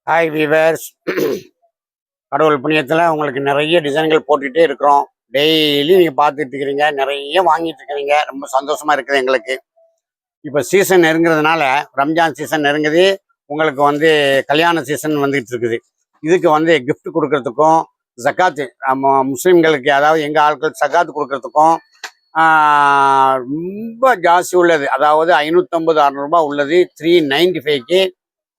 Hi viewers. கடவுள் புண்ணியத்தில் உங்களுக்கு நிறைய டிசைன்கள் போட்டுகிட்டே இருக்கிறோம். டெய்லி நீங்கள் பார்த்துட்டு இருக்கிறீங்க, நிறைய வாங்கிட்டு இருக்கிறீங்க. ரொம்ப சந்தோஷமா இருக்குது எங்களுக்கு. இப்போ சீசன் நெருங்கிறதுனால, ரம்ஜான் சீசன் நெருங்குது, உங்களுக்கு வந்து கல்யாண சீசன் வந்துகிட்டு இருக்குது. இதுக்கு வந்து கிஃப்ட் கொடுக்கறதுக்கும், ஜக்காத்து நம்ம முஸ்லீம்களுக்கு, அதாவது எங்கள் ஆட்கள் ஜக்காத்து கொடுக்கறதுக்கும் ரொம்ப ஜாஸ்தி உள்ளது. அதாவது 550-600 உள்ளது 395க்கு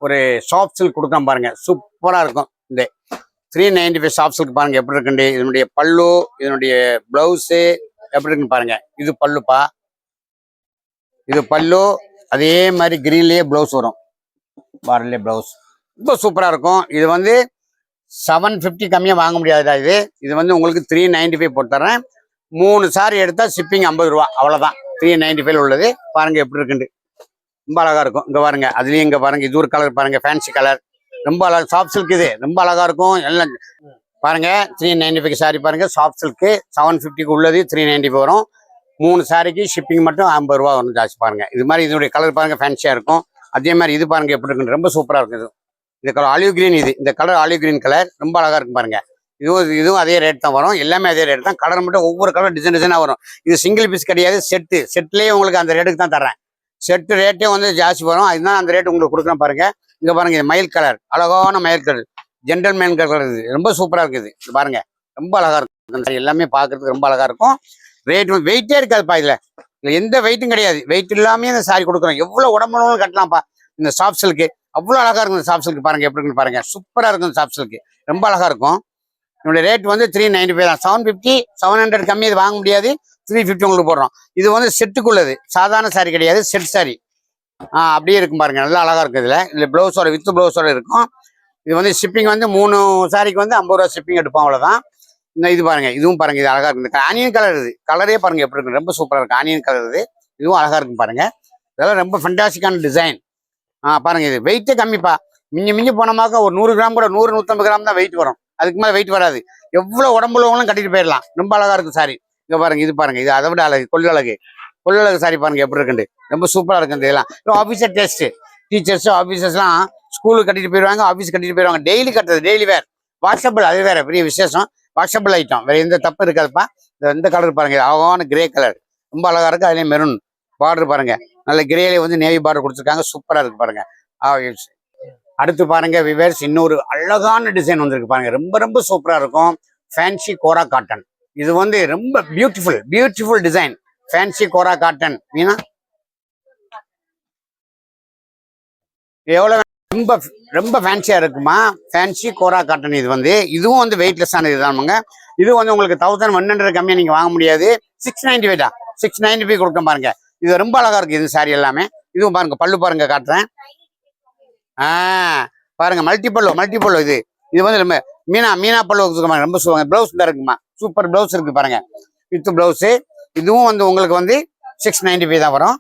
ஒரு சாஃப்ட் சில்க் கொடுக்கலாம் பாருங்க, சூப்பரா இருக்கும். இந்த 395 சாஃப்ட் சில்க் பாருங்க எப்படி இருக்குண்டு. இதனுடைய பல்லு, இதனுடைய பிளவுஸு எப்படி இருக்குன்னு பாருங்க. இது பல்லுப்பா, இது பல்லு. அதே மாதிரி கிரீன்லயே பிளவுஸ் வரும், பார்டர்லயே பிளவுஸ் ரொம்ப சூப்பரா இருக்கும். இது வந்து 750 கம்மியாக வாங்க முடியாதுடா. இது வந்து உங்களுக்கு 395 போட்டு தரேன். 3 சாரி எடுத்தா ஷிப்பிங் 50 ரூபா, அவ்வளவுதான். 395 உள்ளது பாருங்க எப்படி இருக்குண்டு. ரொம்ப அழகா இருக்கும். இங்க பாருங்க, அதுலயும் இங்க பாருங்க, இது ஒரு கலர் பாருங்க, ஃபேன்சி கலர், ரொம்ப அழகா. சாஃப்ட் சில்க் இது ரொம்ப அழகா இருக்கும். எல்லாம் பாருங்க 395 சாரி பாருங்க, சாஃப்ட் சில்க்கு 750க்கு உள்ளது 395 வரும். 3 சாரிக்கு ஷிப்பிங் மட்டும் 50 ரூபா வரும் ஜாஸ்தி. பாருங்க இது மாதிரி இதனுடைய கலர் பாருங்க, ஃபேன்சியா இருக்கும். அதே மாதிரி இது பாருங்க எப்படி இருக்கு, ரொம்ப சூப்பரா இருக்குது. இந்த கலர் ஆலிவ் கிரீன், இந்த கலர் ஆலிவ் கிரீன் கலர் ரொம்ப அழகா இருக்கும் பாருங்க. இதுவும் அதே ரேட் தான் வரும், எல்லாமே அதே ரேட் தான். கலர் மட்டும் ஒவ்வொரு கலர் டிசைனா வரும். இது சிங்கிள் பீஸ் கிடையாது, செட்லேயே உங்களுக்கு அந்த ரேட்டுக்கு தான் தர்றேன். செட்டு ரேட்டே வந்து ஜாஸ்தி வரும், அதுதான் அந்த ரேட் உங்களுக்கு கொடுக்குறேன் பாருங்க. இங்க பாருங்க, இது மயில் கலர், அழகான மயில் கலர், ஜென்டல்மேன் கலர். இது ரொம்ப சூப்பரா இருக்குது. இது பாருங்க ரொம்ப அழகா இருக்கும். எல்லாமே பாக்குறதுக்கு ரொம்ப அழகா இருக்கும். ரேட் வெயிட்டே இருக்காதுப்பா. இதுல எந்த வெயிட்டும் கிடையாது. வெயிட் இல்லாமே இந்த சாரி கொடுக்குறோம். எவ்வளவு உடம்புன்னு கட்டலாம்ப்பா. இந்த சாஃப்ட் சில்க்கு அவ்வளவு அழகா இருக்கும். இந்த சாஃப்ட் சில்க் பாருங்க எப்படி இருக்குன்னு பாருங்க, சூப்பரா இருக்கும். சாஃப்ட் சில்க் ரொம்ப அழகா இருக்கும். என்னுடைய ரேட் வந்து 395 தான். 750 700 கம்மி இது வாங்க முடியாது. 350 உங்களுக்கு போடுறோம். இது வந்து செட்டுக்குள்ளது, சாதாரண சாரி கிடையாது, செட் சாரி. அப்படியே இருக்கும் பாருங்க, நல்லா அழகா இருக்கு. இதுல பிளவுஸோட வித் பிளவுஸோட இருக்கும். இது வந்து ஷிப்பிங் வந்து 3 சாரிக்கு வந்து 50 ரூபா ஷிப்பிங் எடுப்போம், அவ்வளவுதான். இது பாருங்க, இதுவும் பாருங்க, இது அழகா இருக்கு. ஆனியன் கலர், இது கலரே பாருங்க எப்படி இருக்கு, ரொம்ப சூப்பரா இருக்கு. ஆனியன் கலர் இதுவும் அழகா இருக்கும் பாருங்க. இதெல்லாம் ரொம்ப ஃபண்டாஸ்டிக்கான டிசைன். பாருங்க, இது வெயிட்டே கம்மிப்பா. மிஞ்சி போனமாக்க ஒரு 100 கிராம் கூட, 100-150 கிராம் தான் வெயிட் வரும். அதுக்கு மேலே வெயிட் வராது. எவ்வளவு உடம்புலவங்களும் கட்டிட்டு போயிடலாம். ரொம்ப அழகா இருக்கும் சாரி. இங்க பாருங்க, இது பாருங்க, இது அதை விட அழகு, கொள்ளழகு சாரி பாருங்க எப்படி இருக்குண்டு, ரொம்ப சூப்பரா இருக்கு. இதெல்லாம் ஆஃபீஸர் டேஸ்ட். டீச்சர்ஸ் ஆஃபீஸர்ஸ்லாம் ஸ்கூலுக்கு கட்டிட்டு போயிடுவாங்க, ஆஃபீஸ் கட்டிட்டு போயிடுவாங்க. டெய்லி கட்டுறது, டெய்லி வேர், வாட்ஸ்அப்பில் அது வேற பெரிய விசேஷம். வாட்ஸ்அப்பில் ஐட்டம் வேற எந்த தப்பு இருக்காதுப்பா. இந்த கலர் பாருங்க, அழகான கிரே கலர், ரொம்ப அழகா இருக்கு. அதுலேயும் மெரூன் பார்டர் பாருங்க, நல்ல கிரேல வந்து நேவி பார்டர் கொடுத்துருக்காங்க, சூப்பரா இருக்கு பாருங்க. அடுத்து பாருங்க விவேர்ஸ், இன்னொரு அழகான டிசைன் வந்திருக்கு பாருங்க, ரொம்ப ரொம்ப சூப்பரா இருக்கும். ஃபேன்சி கோரா காட்டன். இது வந்து ரொம்ப பியூட்டிஃபுல் டிசைன். ஃபேன்சி கோரா காட்டன் மீனா எவ்வளவு ரொம்ப ரொம்ப ஃபேன்சியா இருக்குமா. ஃபேன்சி கோரா காட்டன். இது வந்து இதுவும் வந்து வெயிட்லெஸ்ஸான இதுதானுங்க. இது வந்து உங்களுக்கு 1100 கம்மியா நீங்க வாங்க முடியாது. 695 தான். 695 கொடுக்க பாருங்க. இது ரொம்ப அழகா இருக்கு. இது சாரி எல்லாமே. இதுவும் பாருங்க, பல்லு பாருங்க காட்டுறேன். பாருங்க, மல்டி பல்லு. இது வந்து ரொம்ப மீனா பல்லு ரொம்ப பிளவுஸ் தான் இருக்குமா, சூப்பர் பிளவுஸ் இருக்கு பாருங்க, வித் பிளவுஸ். இதுவும் வந்து உங்களுக்கு வந்து 695 தான் வரும்.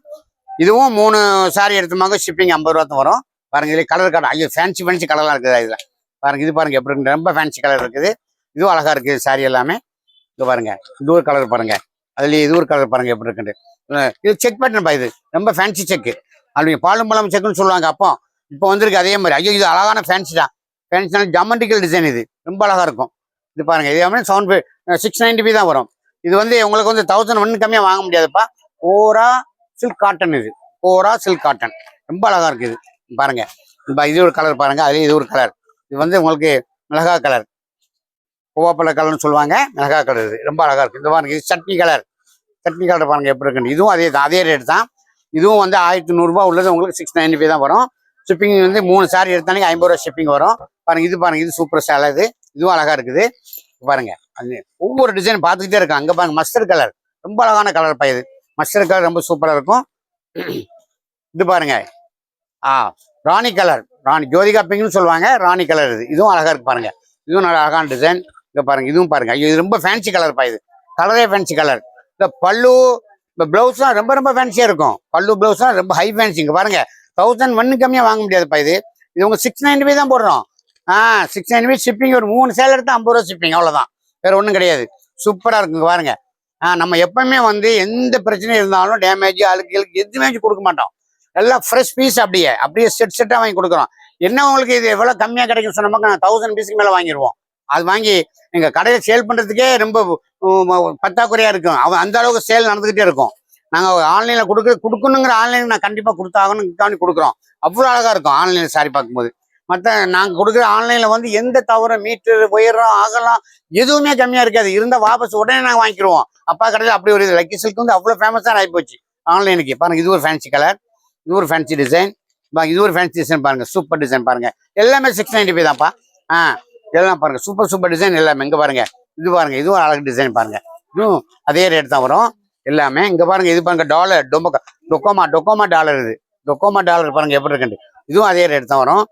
இதுவும் 3 சாரி எடுத்துமாங்க, ஷிப்பிங் 50 ரூபா தான் வரும். பாருங்க, இதுல கலர் காட்டும். ஐயோ, ஃபேன்சி கலர்லாம் இருக்குது இதுல. பாருங்க, இது பாருங்க எப்படி இருக்கு, ரொம்ப ஃபேன்சி கலர் இருக்குது. இதுவும் அழகா இருக்கு சாரி எல்லாமே. இது பாருங்க, இது ஒரு கலர் பாருங்க, அதுலயே இது ஒரு கலர் பாருங்க எப்படி இருக்குன்னு. இது செக் பேட்டர்ன் பா. இது ரொம்ப ஃபேன்சி செக். அப்படி பாலும் பழம் செக்குன்னு சொல்லுவாங்க. அப்போ இப்போ வந்திருக்கு அதே மாதிரி. ஐயோ, இது அழகான ஃபேன்சி தான். Fancy geometrical design. இது ரொம்ப அழகா இருக்கும். இது பாருங்க, இது 695 தான் வரும். இது வந்து உங்களுக்கு வந்து 1001 கம்மியா வாங்க முடியாதுப்பா. கோரா சில்க் காட்டன். இது கோரா சில்க் காட்டன் ரொம்ப அழகா இருக்கு. இது பாருங்க, இது ஒரு கலர் பாருங்க, அதுலயே இது ஒரு கலர். இது வந்து உங்களுக்கு மிளகா கலர், கோவாப்பழ கலர்னு சொல்லுவாங்க, மிளகா கலர். இது ரொம்ப அழகா இருக்கு. இந்த பாருங்க, இது சட்னி கலர் பாருங்க எப்படி இருக்குன்னு. இதுவும் அதே ரேட் தான். இதுவும் வந்து 1100 ரூபாய் உள்ளது உங்களுக்கு 695 தான் வரும். ஷிப்பிங் வந்து 3 சாரி எடுத்தாலே 50 ரூபா ஷிப்பிங் வரும். பாருங்க, இது பாருங்க, இது சூப்பர் சேலை. இதுவும் அழகா இருக்குது பாருங்க. அது ஒவ்வொரு டிசைன் பார்த்துக்கிட்டே இருக்கும். அங்க பாருங்க, மஸ்டர்ட் கலர், ரொம்ப அழகான கலர் பா. இது மஸ்டர்ட் கலர் ரொம்ப சூப்பரா இருக்கும். இது பாருங்க, ராணி கலர், ஜோதிகா பிங்க்னு சொல்லுவாங்க, ராணி கலர். இதுவும் அழகா இருக்கு பாருங்க. இதுவும் நல்ல அழகான டிசைன். இங்க பாருங்க, இதுவும் பாருங்க. ஐயோ, இது ரொம்ப ஃபேன்சி கலர் பா. இது கலரே ஃபேன்சி கலர். இந்த பல்லு, இந்த பிளவுஸ்லாம் ரொம்ப ரொம்ப ஃபேன்சியா இருக்கும். பல்லு பிளவுஸ்லாம் ரொம்ப ஹை ஃபேன்சி. இங்க பாருங்க, 1001 கம்மியா வாங்க முடியாதுப்பா. இது உங்க 695 தான் போடுறோம். 695 ஷிப்பிங். ஒரு 3 சேலை எடுத்து 50 ரூபா ஷிப்பிங், அவ்வளவுதான். வேற ஒன்றும் கிடையாது. சூப்பரா இருக்குங்க பாருங்க. நம்ம எப்பவுமே வந்து எந்த பிரச்சனையும் இருந்தாலும் டேமேஜ், அழுக்கு எதுவுமே கொடுக்க மாட்டோம். எல்லாம் ஃப்ரெஷ் பீஸ். அப்படியே செட்டா வாங்கி கொடுக்குறோம். என்ன உங்களுக்கு இது எவ்வளவு கம்மியா கிடைக்கும் சொன்னமாக்க நான் 1000 பீஸுக்கு மேல வாங்கிடுவோம். அது வாங்கி எங்க கடையில சேல் பண்றதுக்கே ரொம்ப பத்தாக்குறையா இருக்கும். அவன் அந்த அளவுக்கு சேல் நடந்துகிட்டே இருக்கும். நாங்க ஆன்லைன்ல கொடுக்கணுங்கிற ஆன்லைன் நான் கண்டிப்பா கொடுத்தாகணும் கொடுக்குறோம். அவ்வளவு அழகா இருக்கும் ஆன்லைன்ல சாரி பார்க்கும்போது. மற்ற நாங்க கொடுக்குற ஆன்லைன்ல வந்து எந்த தவறும் மீட்டர் உயரம் ஆகலாம் எதுவுமே கம்மியா இருக்காது. இருந்தா வாபஸ் உடனே நாங்க வாங்கிக்கிடுவோம். அப்பா கடையில் அப்படி ஒரு இது லக்கி சில்க் வந்து அவ்வளவு ஃபேமஸா ஆகி போச்சு ஆன்லைனுக்கு. பாருங்க இது ஒரு ஃபேன்சி கலர், இது ஒரு ஃபேன்சி டிசைன், இது ஒரு ஃபேன்சி டிசைன் பாருங்க, சூப்பர் டிசைன் பாருங்க. எல்லாமே 695 தான்ப்பா. எல்லாம் பாருங்க சூப்பர் டிசைன் எல்லாமே. இங்க பாருங்க இது பாருங்க, இதுவும் அழகு டிசைன் பாருங்க. இதுவும் அதே ரேட் தான் வரும் எல்லாமே. இங்க பாருங்க இது பாருங்க டாலர் டொக்கோமா டாலர். இது டொக்கோமா டாலர் பாருங்க எப்படி இருக்கு. இதுவும் அதே ரேட் தான் வரும்,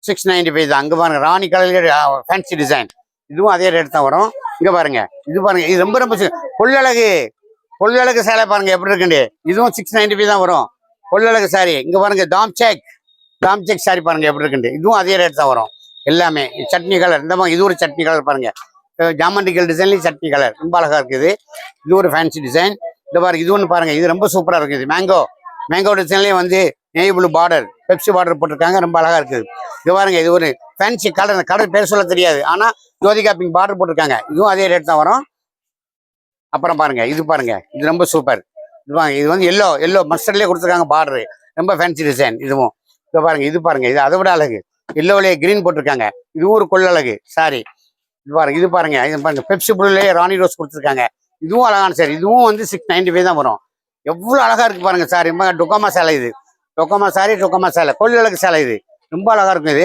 695 தான். அங்க பாருங்க ராணி கலர் ஃபேன்சி டிசைன், இதுவும் அதே ரேட் தான் வரும். இங்க பாருங்க இது பாருங்க, இது ரொம்ப கொள்ளழகு சேலை பாருங்க எப்படி இருக்குண்டு. இதுவும் 695 தான் வரும், கொள்ளழகு சாரி. இங்க பாருங்க டாம் செக் சாரி பாருங்க எப்படி இருக்குண்டு. இதுவும் அதே ரேட் தான் வரும் எல்லாமே. சட்னி கலர் இந்த மாதிரி, இது ஒரு சட்னி கலர் பாருங்க, ஜாமண்டிக்கல் டிசைன்லயும் சட்னி கலர் ரொம்ப அழகா இருக்குது. இது ஒரு ஃபேன்சி டிசைன். இந்த பாருங்க இது ஒன்று பாருங்க, இது ரொம்ப சூப்பரா இருக்குது. மேங்கோ டிசைன்லயும் வந்து navy blue border, Pepsi border போட்டிருக்காங்க, ரொம்ப அழகா இருக்குது. இது பாருங்க இது ஒரு ஃபேன்சி கலர் பேர் சொல்ல தெரியாது, ஆனா ஜோதிகா பிங்க் பார்டர் போட்டிருக்காங்க. இதுவும் அதே ரேட் தான் வரும். அப்புறம் பாருங்க இது ரொம்ப சூப்பர். இது வந்து எல்லோ மஸ்டர்ட்லயே கொடுத்துருக்காங்க பார்டரு, ரொம்ப ஃபேன்சி டிசைன். இதுவும் இது பாருங்க இது அதை விட அழகு, எல்லோலயே கிரீன் போட்டிருக்காங்க. இதுவும் ஒரு கொள்ளழகு சாரி. இது பாருங்க பெப்சி ப்ளூலயே ராணி ரோஸ் கொடுத்துருக்காங்க. இதுவும் அழகான சாரி. இதுவும் வந்து 695 தான் வரும். எவ்வளவு அழகா இருக்கு பாருங்க சாரி. டொக்கோமா சேலை, இது டொக்கோமா சேலை, கொள்ளழகு சேலை. இது ரொம்ப அழகா இருக்கும்.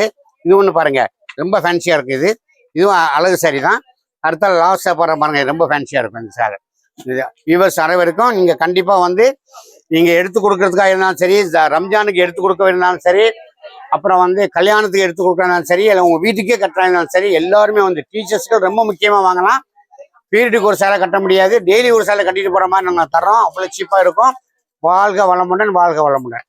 இது ஒண்ணு பாருங்க ரொம்ப ஃபேன்சியா இருக்கு. இதுவும் அழகு சாரி தான். அடுத்த லாஸ்டா பாருங்க ரொம்ப ஃபேன்சியா இருக்கும் இந்த சேலை. வியூவர்ஸ் அனைவருக்கும் நீங்க கண்டிப்பா வந்து நீங்க எடுத்து கொடுக்கறதுக்காக இருந்தாலும் சரி, ரம்ஜானுக்கு எடுத்து கொடுக்க இருந்தாலும் சரி, அப்புறம் வந்து கல்யாணத்துக்கு எடுத்து கொடுக்கறதுனாலும் சரி, இல்லை உங்க வீட்டுக்கே கட்டுறாங்கனாலும் சரி, எல்லாருமே வந்து டீச்சர்ஸ்க்கு ரொம்ப முக்கியமா வாங்கலாம். பீரியடுக்கு ஒரு சேலை கட்ட முடியாது, டெய்லி ஒரு சேலை கட்டிட்டு போற மாதிரி நாங்கள் தர்றோம். அவ்வளவு சீப்பா இருக்கும். வாழ்க வளமுடன்.